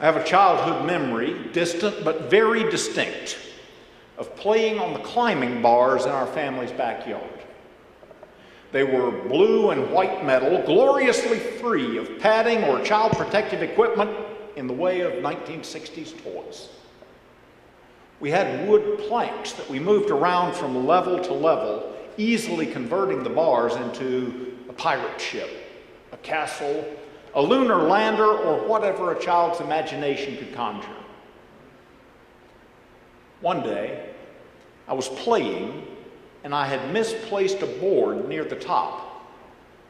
I have a childhood memory, distant but very distinct, of playing on the climbing bars in our family's backyard. They were blue and white metal, gloriously free of padding or child protective equipment in the way of 1960s toys. We had wood planks that we moved around from level to level, easily converting the bars into a pirate ship, a castle, a lunar lander, or whatever a child's imagination could conjure. One day, I was playing, and I had misplaced a board near the top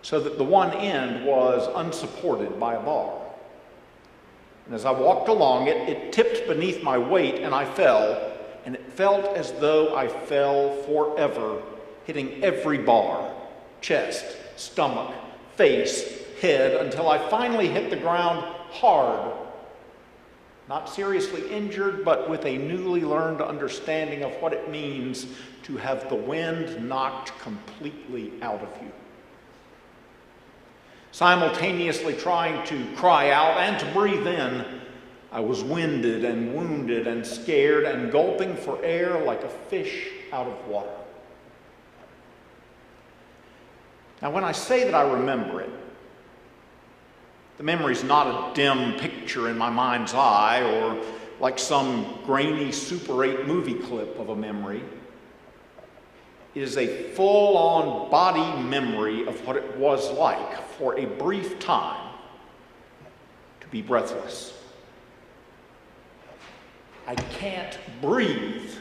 so that the one end was unsupported by a bar. And as I walked along it, it tipped beneath my weight and I fell, and it felt as though I fell forever, hitting every bar, chest, stomach, face, head, until I finally hit the ground hard. Not seriously injured, but with a newly learned understanding of what it means to have the wind knocked completely out of you. Simultaneously trying to cry out and to breathe in, I was winded and wounded and scared and gulping for air like a fish out of water. Now, when I say that I remember it, the memory's not a dim picture in my mind's eye or like some grainy Super 8 movie clip of a memory. It is a full-on body memory of what it was like for a brief time to be breathless. I can't breathe,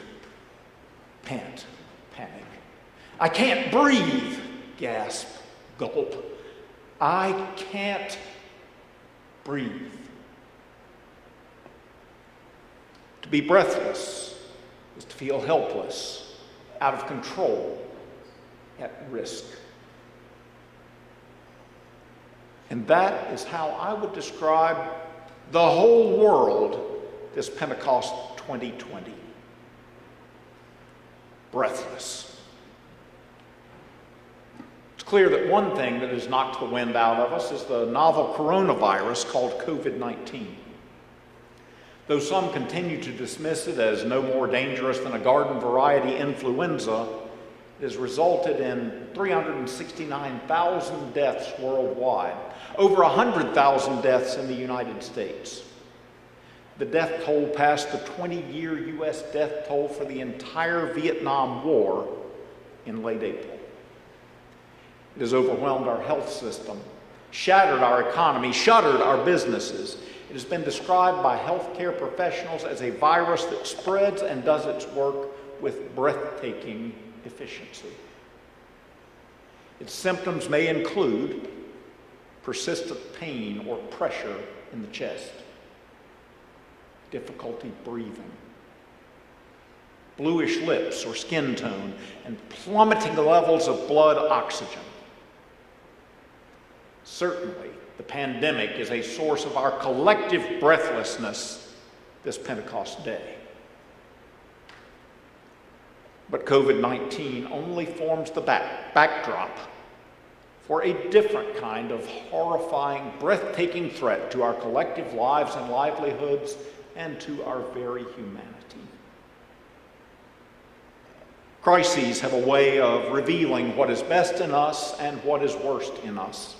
pant, panic. I can't breathe, gasp, gulp. I can't breathe. To be breathless is to feel helpless, out of control, at risk. And that is how I would describe the whole world this Pentecost 2020. Breathless. It's clear that one thing that has knocked the wind out of us is the novel coronavirus called COVID-19. Though some continue to dismiss it as no more dangerous than a garden variety influenza, it has resulted in 369,000 deaths worldwide, over 100,000 deaths in the United States. The death toll passed the 20-year U.S. death toll for the entire Vietnam War in late April. It has overwhelmed our health system, shattered our economy, shuttered our businesses. It has been described by healthcare professionals as a virus that spreads and does its work with breathtaking efficiency. Its symptoms may include persistent pain or pressure in the chest, difficulty breathing, bluish lips or skin tone, and plummeting levels of blood oxygen. Certainly, the pandemic is a source of our collective breathlessness this Pentecost day. But COVID-19 only forms the backdrop for a different kind of horrifying, breathtaking threat to our collective lives and livelihoods and to our very humanity. Crises have a way of revealing what is best in us and what is worst in us.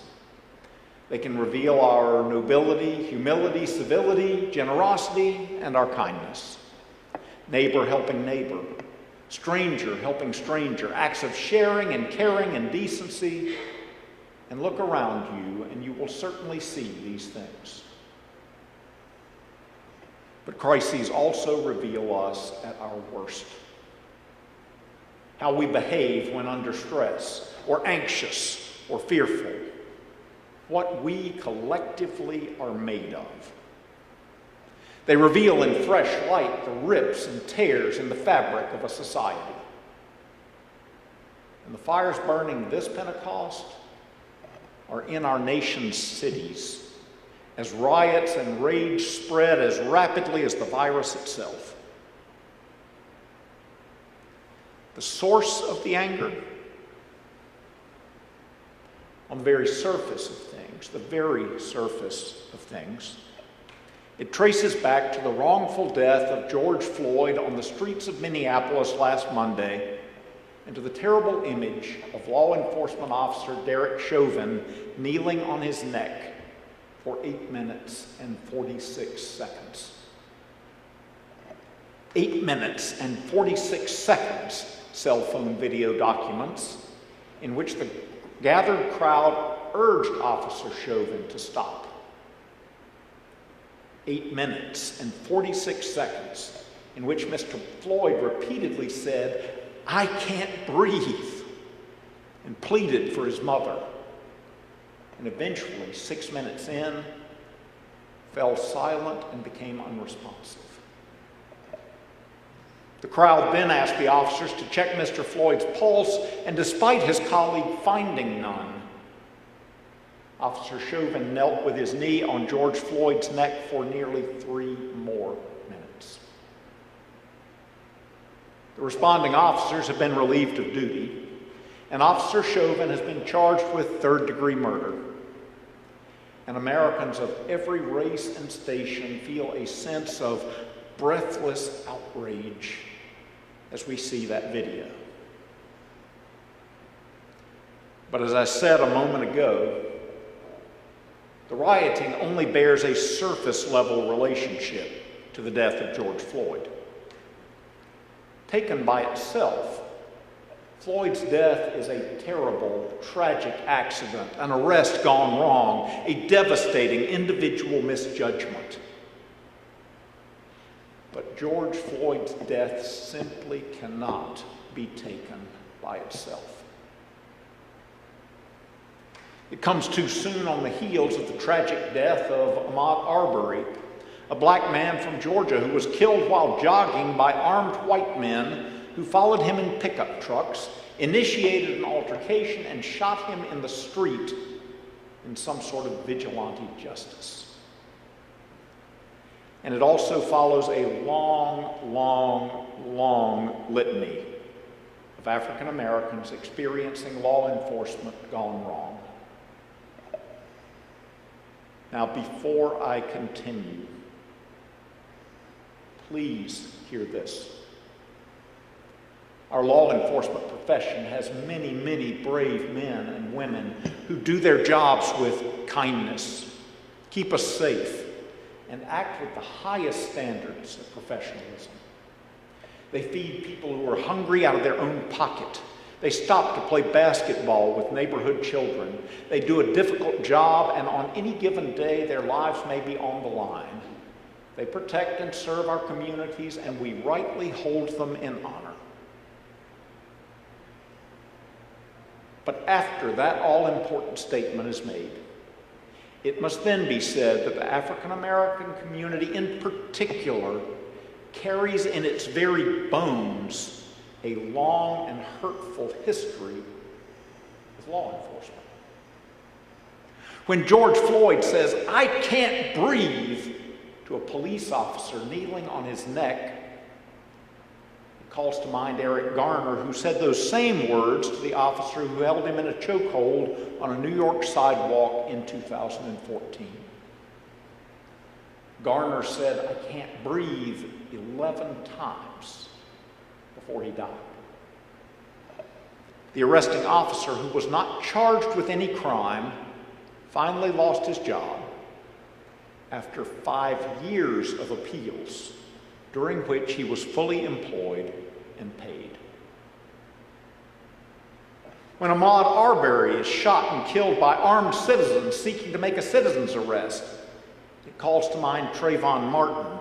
They can reveal our nobility, humility, civility, generosity, and our kindness. Neighbor helping neighbor, stranger helping stranger, acts of sharing and caring and decency. And look around you, and you will certainly see these things. But crises also reveal us at our worst. How we behave when under stress, or anxious, or fearful. What we collectively are made of. They reveal in fresh light the rips and tears in the fabric of a society. And the fires burning this Pentecost are in our nation's cities, as riots and rage spread as rapidly as the virus itself. The source of the anger? On the very surface of things, It traces back to the wrongful death of George Floyd on the streets of Minneapolis last Monday, and to the terrible image of law enforcement officer Derek Chauvin kneeling on his neck for 8 minutes and 46 seconds. 8 minutes and 46 seconds, cell phone video documents, in which the gathered crowd urged Officer Chauvin to stop. 8 minutes and 46 seconds, in which Mr. Floyd repeatedly said, "I can't breathe," and pleaded for his mother. And eventually, 6 minutes in, fell silent and became unresponsive. The crowd then asked the officers to check Mr. Floyd's pulse, and despite his colleague finding none, Officer Chauvin knelt with his knee on George Floyd's neck for nearly 3 more minutes. The responding officers have been relieved of duty, and Officer Chauvin has been charged with third-degree murder. And Americans of every race and station feel a sense of breathless outrage as we see that video. But as I said a moment ago, the rioting only bears a surface-level relationship to the death of George Floyd. Taken by itself, Floyd's death is a terrible, tragic accident, an arrest gone wrong, a devastating individual misjudgment. But George Floyd's death simply cannot be taken by itself. It comes too soon on the heels of the tragic death of Ahmaud Arbery, a black man from Georgia who was killed while jogging by armed white men who followed him in pickup trucks, initiated an altercation, and shot him in the street in some sort of vigilante justice. And it also follows a long, long, long litany of African Americans experiencing law enforcement gone wrong. Now, before I continue, please hear this. Our law enforcement profession has many, many brave men and women who do their jobs with kindness, keep us safe, and act with the highest standards of professionalism. They feed people who are hungry out of their own pocket. They stop to play basketball with neighborhood children. They do a difficult job, and on any given day, their lives may be on the line. They protect and serve our communities, and we rightly hold them in honor. But after that all-important statement is made, it must then be said that the African American community in particular carries in its very bones a long and hurtful history with law enforcement. When George Floyd says, "I can't breathe," to a police officer kneeling on his neck, it calls to mind Eric Garner, who said those same words to the officer who held him in a chokehold on a New York sidewalk in 2014. Garner said, "I can't breathe," 11 times before he died. The arresting officer, who was not charged with any crime, finally lost his job after 5 years of appeals, during which he was fully employed and paid. When Ahmaud Arbery is shot and killed by armed citizens seeking to make a citizen's arrest, it calls to mind Trayvon Martin,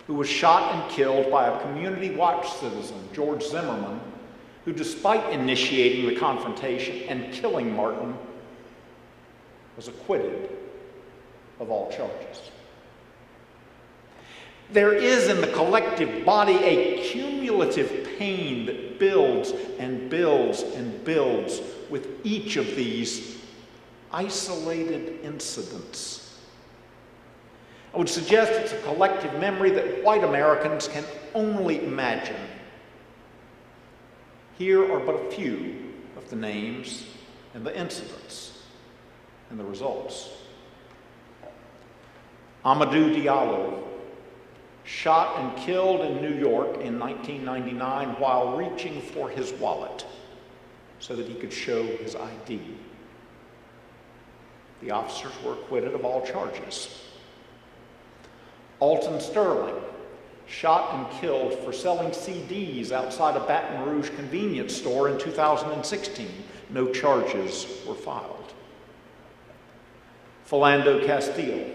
who was shot and killed by a Community Watch citizen, George Zimmerman, who, despite initiating the confrontation and killing Martin, was acquitted of all charges. There is in the collective body a cumulative pain that builds and builds and builds with each of these isolated incidents. I would suggest it's a collective memory that white Americans can only imagine. Here are but a few of the names and the incidents and the results. Amadou Diallo, shot and killed in New York in 1999 while reaching for his wallet so that he could show his ID. The officers were acquitted of all charges. Alton Sterling, shot and killed for selling CDs outside a Baton Rouge convenience store in 2016. No charges were filed. Philando Castile,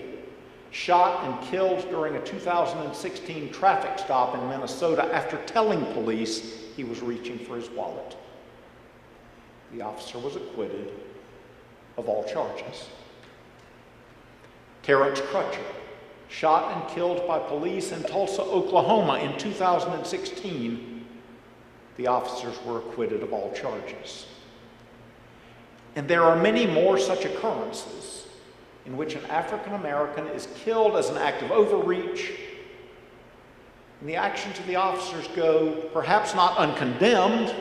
shot and killed during a 2016 traffic stop in Minnesota after telling police he was reaching for his wallet. The officer was acquitted of all charges. Terrence Crutcher, shot and killed by police in Tulsa, Oklahoma in 2016. The officers were acquitted of all charges. And there are many more such occurrences in which an African American is killed as an act of overreach, and the actions of the officers go perhaps not uncondemned,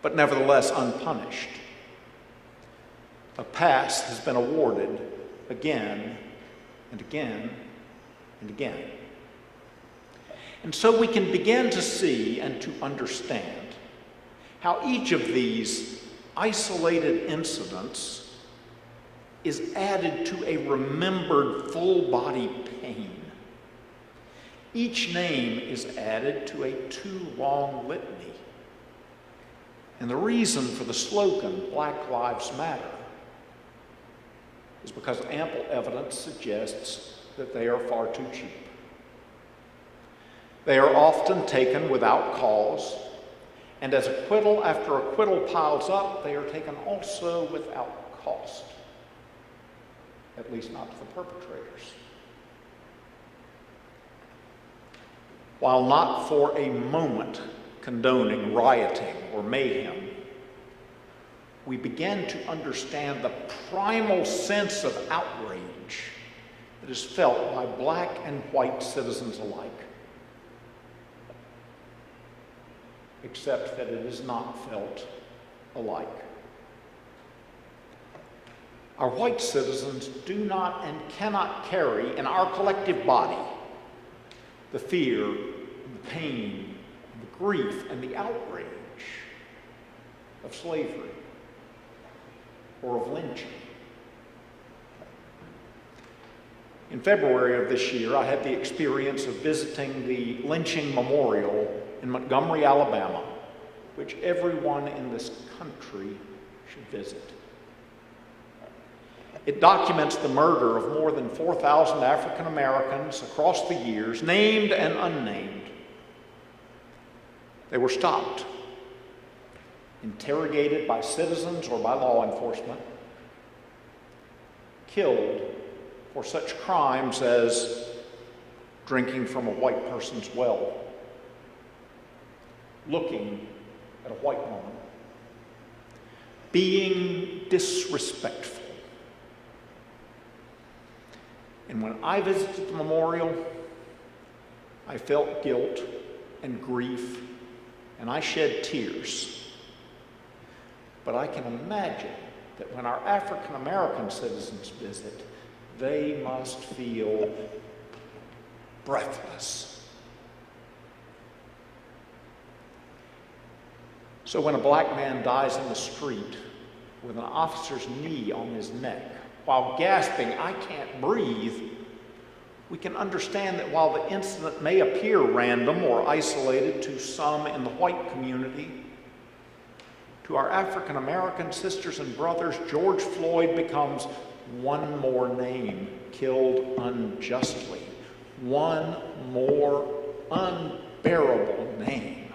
but nevertheless unpunished. A pass has been awarded again and again and again. And so we can begin to see and to understand how each of these isolated incidents is added to a remembered full-body pain. Each name is added to a too-long litany. And the reason for the slogan, Black Lives Matter, is because ample evidence suggests that they are far too cheap. They are often taken without cause, and as acquittal after acquittal piles up, they are taken also without cost, at least not to the perpetrators. While not for a moment condoning rioting or mayhem, we begin to understand the primal sense of outrage that is felt by black and white citizens alike, except that it is not felt alike. Our white citizens do not and cannot carry in our collective body the fear, the pain, the grief, and the outrage of slavery or of lynching. In February of this year, I had the experience of visiting the lynching memorial in Montgomery, Alabama, which everyone in this country should visit. It documents the murder of more than 4,000 African Americans across the years, named and unnamed. They were stopped, interrogated by citizens or by law enforcement, killed for such crimes as drinking from a white person's well, looking at a white woman, being disrespectful. And when I visited the memorial, I felt guilt and grief, and I shed tears. But I can imagine that when our African American citizens visit, they must feel breathless. So when a black man dies in the street with an officer's knee on his neck, while gasping, "I can't breathe," we can understand that while the incident may appear random or isolated to some in the white community, to our African American sisters and brothers, George Floyd becomes one more name killed unjustly, one more unbearable name.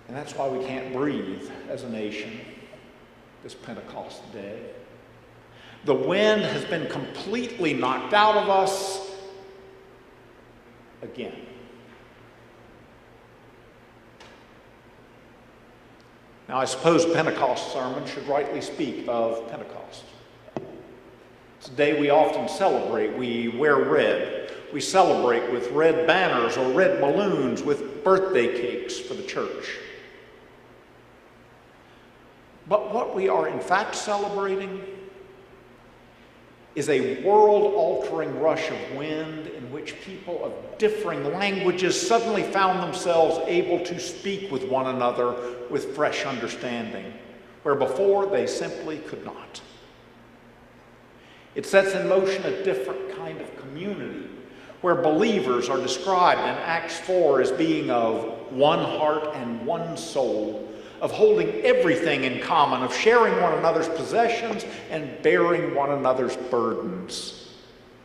And that's why we can't breathe as a nation this Pentecost day. The wind has been completely knocked out of us again. Now, I suppose Pentecost sermon should rightly speak of Pentecost. It's a day we often celebrate. We wear red. We celebrate with red banners or red balloons with birthday cakes for the church. But what we are in fact celebrating is a world-altering rush of wind in which people of differing languages suddenly found themselves able to speak with one another with fresh understanding, where before they simply could not. It sets in motion a different kind of community, where believers are described in Acts 4 as being of one heart and one soul, of holding everything in common, of sharing one another's possessions and bearing one another's burdens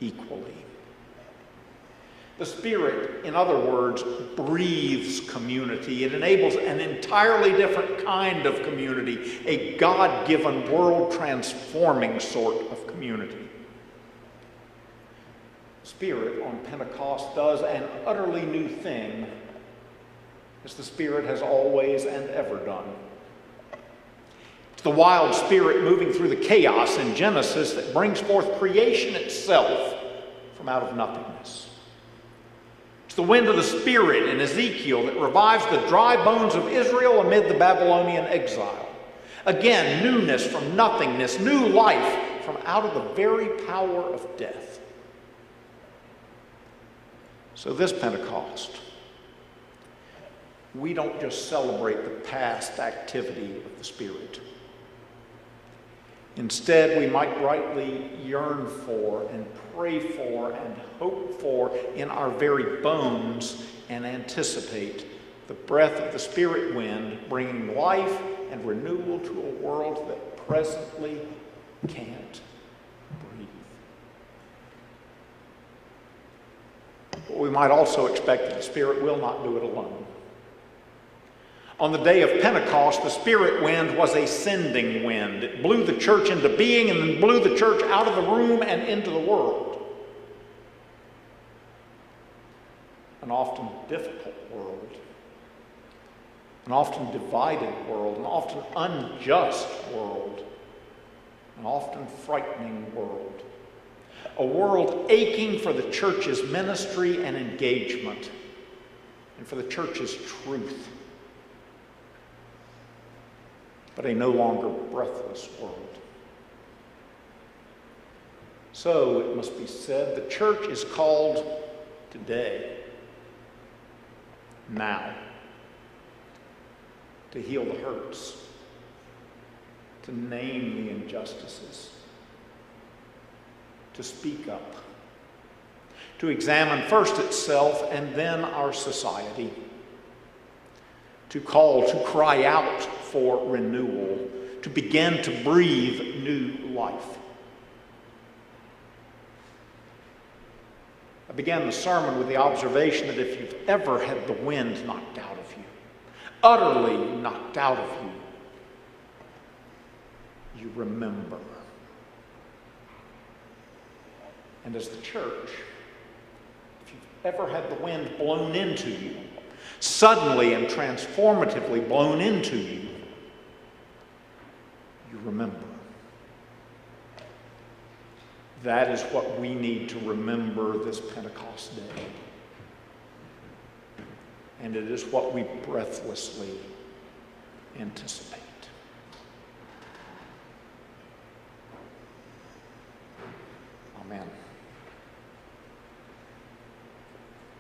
equally. The Spirit, in other words, breathes community. It enables an entirely different kind of community, a God-given, world-transforming sort of community. Spirit on Pentecost does an utterly new thing, as the Spirit has always and ever done. It's the wild Spirit moving through the chaos in Genesis that brings forth creation itself from out of nothingness. It's the wind of the Spirit in Ezekiel that revives the dry bones of Israel amid the Babylonian exile. Again, newness from nothingness, new life from out of the very power of death. So this Pentecost, we don't just celebrate the past activity of the Spirit. Instead, we might rightly yearn for and pray for and hope for in our very bones and anticipate the breath of the Spirit wind bringing life and renewal to a world that presently can't breathe. But we might also expect that the Spirit will not do it alone. On the day of Pentecost, the Spirit wind was a sending wind. It blew the church into being and then blew the church out of the room and into the world. An often difficult world, an often divided world, an often unjust world, an often frightening world. A world aching for the church's ministry and engagement, and for the church's truth. But a no longer breathless world. So, it must be said, the church is called today, now, to heal the hurts, to name the injustices, to speak up, to examine first itself and then our society, to call, to cry out for renewal, to begin to breathe new life. I began the sermon with the observation that if you've ever had the wind knocked out of you, utterly knocked out of you, you remember. And as the church, if you've ever had the wind blown into you, suddenly and transformatively blown into you, you remember. That is what we need to remember this Pentecost day. And it is what we breathlessly anticipate.